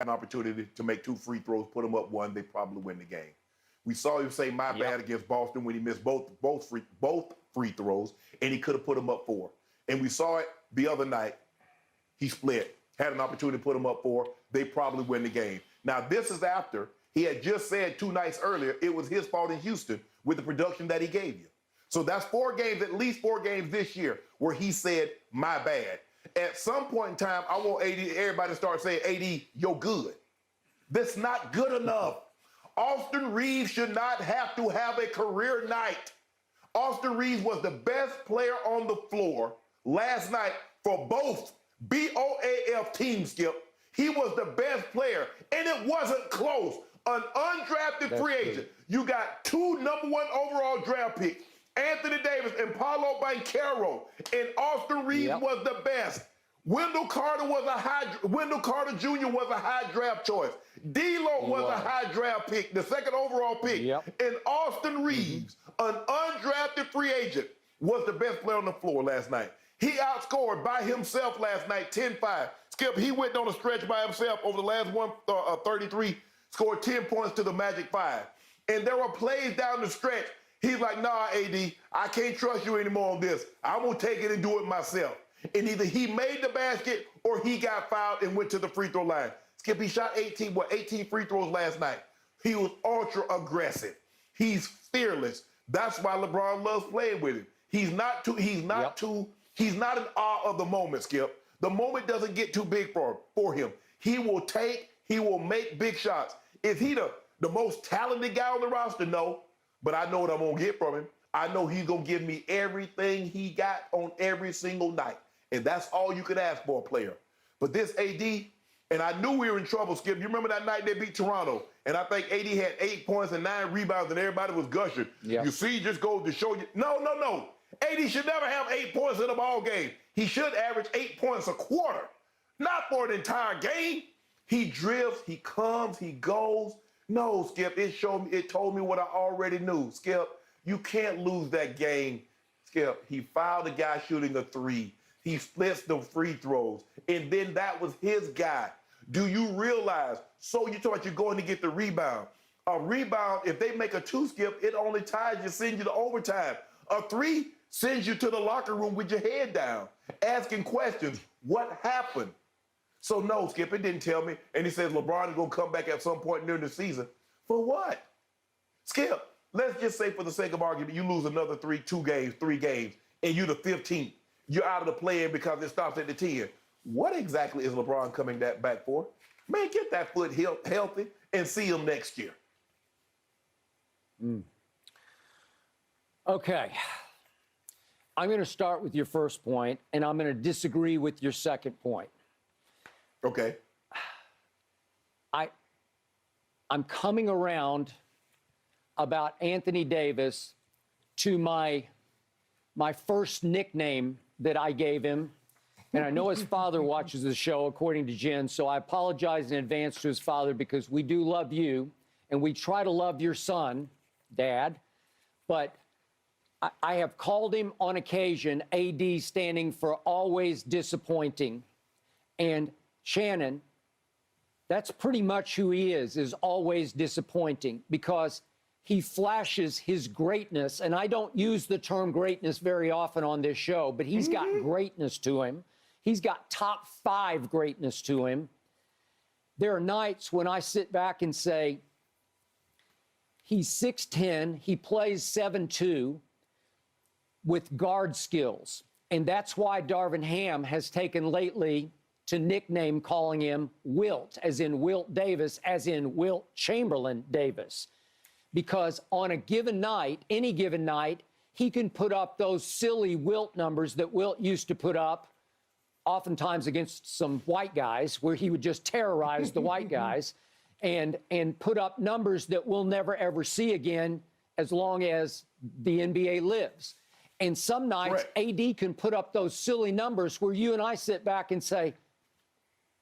an opportunity to make 2 free throws, put them up 1, they probably win the game. We saw him say my bad against Boston when he missed both free throws, and he could have put them up 4. And we saw it the other night. He split, had an opportunity to put them up 4. They probably win the game. Now, this is after he had just said 2 nights earlier it was his fault in Houston with the production that he gave you. So that's 4 games, at least 4 games this year, where he said, my bad. At some point in time, I want everybody to start saying, AD, you're good. That's not good enough. Austin Reeves should not have to have a career night. Austin Reeves was the best player on the floor last night for both BOAF teams, Skip. He was the best player, and it wasn't close. An undrafted free agent. You got 2 number 1 overall draft picks, Anthony Davis and Paolo Banchero, and Austin Reeves was the best. Wendell Carter Jr. was a high draft choice. D'Lo was a high draft pick, the 2nd overall pick. And Austin Reeves, an undrafted free agent, was the best player on the floor last night. He outscored by himself last night, 10-5. Skip, he went on a stretch by himself over the last 33, scored 10 points to the Magic 5. And there were plays down the stretch. He's like, nah, AD, I can't trust you anymore on this. I'm going to take it and do it myself. And either he made the basket or he got fouled and went to the free throw line. Skip, he shot 18 free throws last night. He was ultra aggressive. He's fearless. That's why LeBron loves playing with him. He's not in awe of the moment, Skip. The moment doesn't get too big for him. He will make big shots. Is he the most talented guy on the roster? No. But I know what I'm going to get from him. I know he's going to give me everything he got on every single night. And that's all you could ask for a player. But this AD, and I knew we were in trouble, Skip. You remember that night they beat Toronto, and I think AD had 8 points and 9 rebounds, and everybody was gushing. You see, just goes to show you. No. AD should never have 8 points in a ball game. He should average 8 points a quarter, not for an entire game. He drifts, he comes, he goes. No, Skip, it told me what I already knew. Skip, you can't lose that game. Skip, he fouled a guy shooting a 3. He splits the free throws, and then that was his guy. Do you realize? So you talk about you're going to get the rebound. A rebound, if they make a 2, Skip, it only ties you, sends you to overtime. A 3 sends you to the locker room with your head down, asking questions. What happened? So no, Skip, it didn't tell me. And he says LeBron is going to come back at some point during the season. For what? Skip, let's just say for the sake of argument, you lose another 3 games, and you're the 15th. You're out of the play-in because it stops at the 10. What exactly is LeBron coming back for? Man, get that foot healthy and see him next year. Okay. I'm going to start with your first point, and I'm going to disagree with your second point. Okay. I'm coming around about Anthony Davis to my first nickname that I gave him. And I know his father watches the show, according to Jen, so I apologize in advance to his father because we do love you, and we try to love your son, Dad. But I have called him on occasion AD, standing for always disappointing. And Shannon, that's pretty much who he is always disappointing, because he flashes his greatness. And I don't use the term greatness very often on this show, but he's got greatness to him. He's got top 5 greatness to him. There are nights when I sit back and say, he's 6'10", he plays 7'2", with guard skills. And that's why Darvin Ham has taken lately to nickname calling him Wilt, as in Wilt Davis, as in Wilt Chamberlain Davis. Because on a given night, any given night, he can put up those silly Wilt numbers that Wilt used to put up, oftentimes against some white guys, where he would just terrorize the white guys, and put up numbers that we'll never, ever see again as long as the NBA lives. And some nights, AD can put up those silly numbers where you and I sit back and say,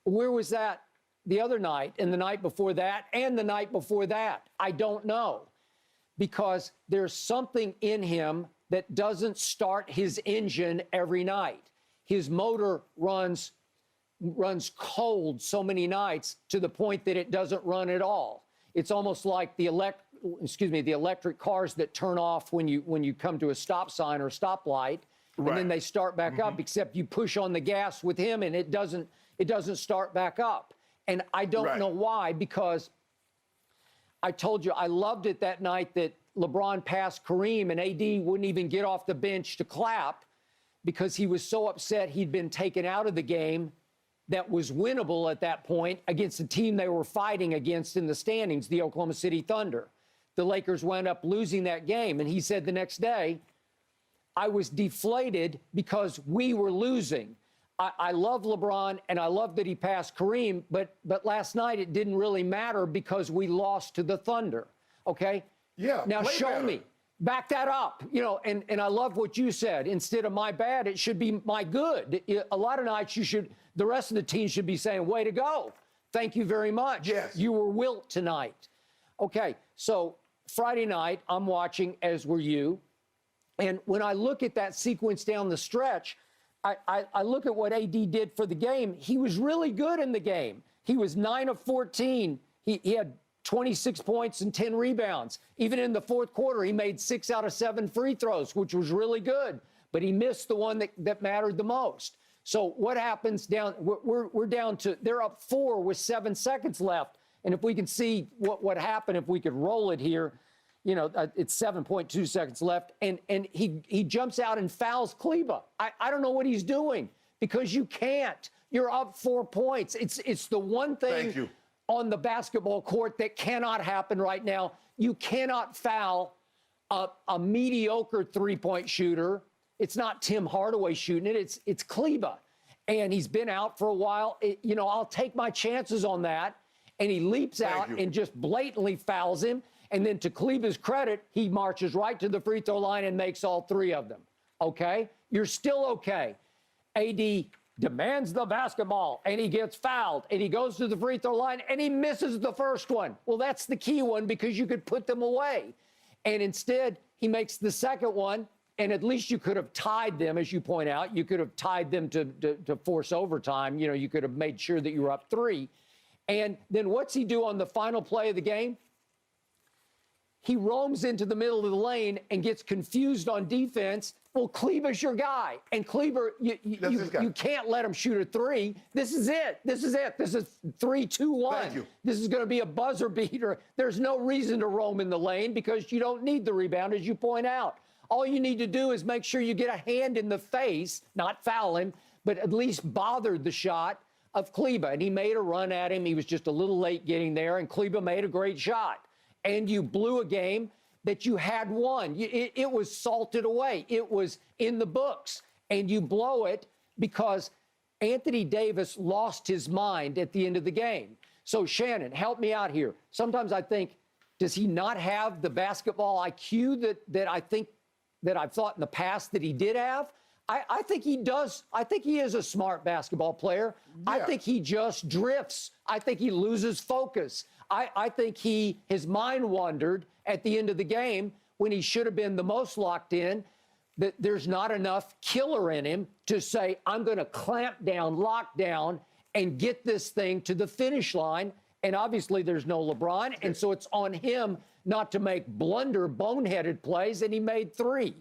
where was that the other night, and the night before that, and the night before that? I don't know. Because there's something in him that doesn't start his engine every night. His motor runs runs cold so many nights to the point that it doesn't run at all. It's almost like the electric cars that turn off when you come to a stop sign or a stoplight, and then they start back up, except you push on the gas with him and it doesn't start back up. And I don't know why, because I told you I loved it that night that LeBron passed Kareem and AD wouldn't even get off the bench to clap because he was so upset he'd been taken out of the game that was winnable at that point against the team they were fighting against in the standings, the Oklahoma City Thunder. The Lakers wound up losing that game. And he said the next day, I was deflated because we were losing. I love LeBron, and I love that he passed Kareem, but last night it didn't really matter because we lost to the Thunder, okay? Yeah. Now show me. Back that up, you know, and I love what you said. Instead of my bad, it should be my good. A lot of nights the rest of the team should be saying, way to go. Thank you very much. Yes. You were wilt tonight. Okay, so Friday night, I'm watching, as were you. And when I look at that sequence down the stretch, I look at what AD did for the game. He was really good in the game. He was 9 of 14. He had 26 points and 10 rebounds. Even in the fourth quarter, he made 6 out of 7 free throws, which was really good. But he missed the one that mattered the most. So what happens down? We're down to, they're up 4 with 7 seconds left. And if we can see what happened, if we could roll it here, you know, it's 7.2 seconds left. And he jumps out and fouls Kleba. I don't know what he's doing because you can't. You're up 4 points. It's the one thing on the basketball court that cannot happen right now. You cannot foul a mediocre three-point shooter. It's not Tim Hardaway shooting it. It's Kleba. And he's been out for a while. You know, I'll take my chances on that. And he leaps out and just blatantly fouls him. And then to Kleba's credit, he marches right to the free throw line and makes all 3 of them. Okay? You're still okay. AD demands the basketball, and he gets fouled, and he goes to the free throw line, and he misses the first one. Well, that's the key one because you could put them away. And instead, he makes the second one, and at least you could have tied them, as you point out. You could have tied them to force overtime. You know, you could have made sure that you were up 3. And then what's he do on the final play of the game? He roams into the middle of the lane and gets confused on defense. Well, Kleber's your guy. And Kleber, you can't let him shoot a 3. This is it. This is 3-2-1. Thank you. This is going to be a buzzer beater. There's no reason to roam in the lane because you don't need the rebound, as you point out. All you need to do is make sure you get a hand in the face, not foul him, but at least bother the shot of Kleba. And he made a run at him. He was just a little late getting there, and Kleba made a great shot. And you blew a game that you had won. It was salted away. It was in the books. And you blow it because Anthony Davis lost his mind at the end of the game. So, Shannon, help me out here. Sometimes I think, does he not have the basketball IQ that I think that I've thought in the past that he did have? I think he does. I think he is a smart basketball player. Yeah. I think he just drifts. I think he loses focus. I think his mind wandered at the end of the game when he should have been the most locked in, that there's not enough killer in him to say, I'm going to clamp down, lock down, and get this thing to the finish line. And obviously there's no LeBron, and so it's on him not to make blunder, boneheaded plays, and he made 3.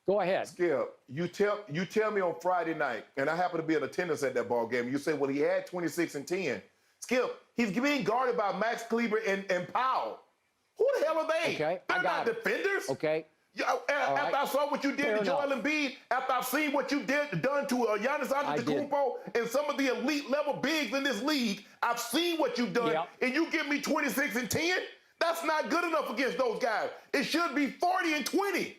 Go ahead. Skip, you tell me on Friday night, and I happen to be in attendance at that ball game, you say, well, he had 26 and 10. Skip, he's being guarded by Max Kleber and Powell. Who the hell are they? Okay, They're not defenders. Okay. After I saw what you did to Joel Embiid, after I've seen what you done to Giannis Antetokounmpo and some of the elite level bigs in this league, I've seen what you've done, and you give me 26 and 10? That's not good enough against those guys. It should be 40 and 20.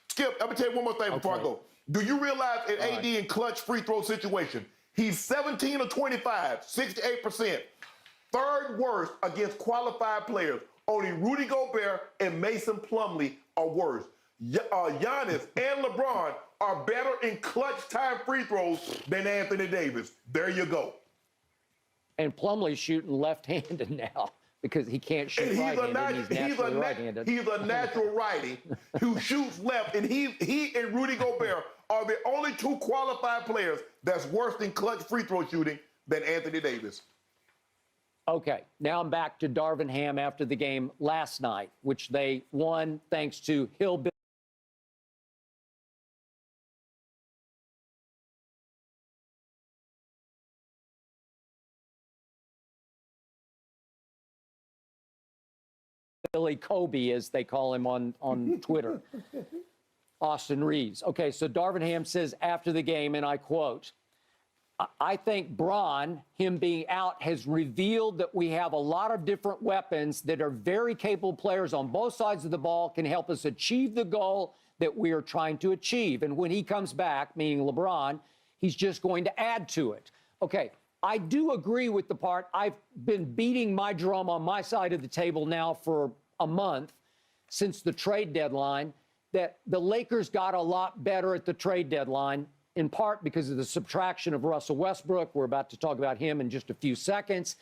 Skip, let me tell you one more thing before I go. Do you realize an AD in clutch free throw situation, he's 17 of 25, 68%. Third worst against qualified players. Only Rudy Gobert and Mason Plumlee are worse. Giannis and LeBron are better in clutch time free throws than Anthony Davis. There you go. And Plumlee's shooting left-handed now because he can't shoot right-handed. He's a natural righty who shoots left, and he and Rudy Gobert are the only two qualified players that's worse in clutch free throw shooting than Anthony Davis. Okay, now I'm back to Darvin Ham after the game last night, which they won thanks to Hillbilly. Billy Kobe, as they call him on Twitter. Austin Reeves. Okay, so Darvin Ham says after the game, and I quote, I think Bron, him being out, has revealed that we have a lot of different weapons that are very capable players on both sides of the ball, can help us achieve the goal that we are trying to achieve. And when he comes back, meaning LeBron, he's just going to add to it. Okay, I do agree with the part. I've been beating my drum on my side of the table now for a month since the trade deadline, that the Lakers got a lot better at the trade deadline, in part because of the subtraction of Russell Westbrook. We're about to talk about him in just a few seconds.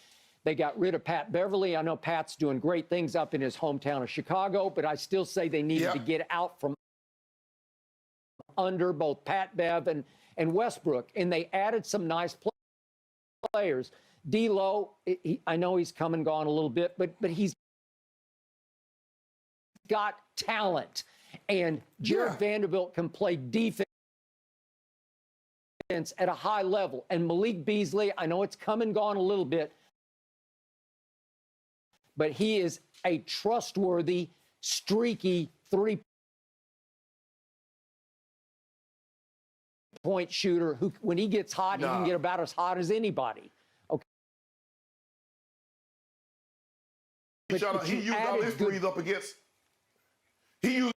They got rid of Pat Beverly. I know Pat's doing great things up in his hometown of Chicago, but I still say they needed to get out from under both Pat Bev and Westbrook, and they added some nice players. D'Lo, I know he's come and gone a little bit, but he's got talent, and Jared Vanderbilt can play defense at a high level. And Malik Beasley, I know it's come and gone a little bit, but he is a trustworthy, streaky three-point shooter who, when he gets hot, he can get about as hot as anybody. Okay. He used all his threes up against. He used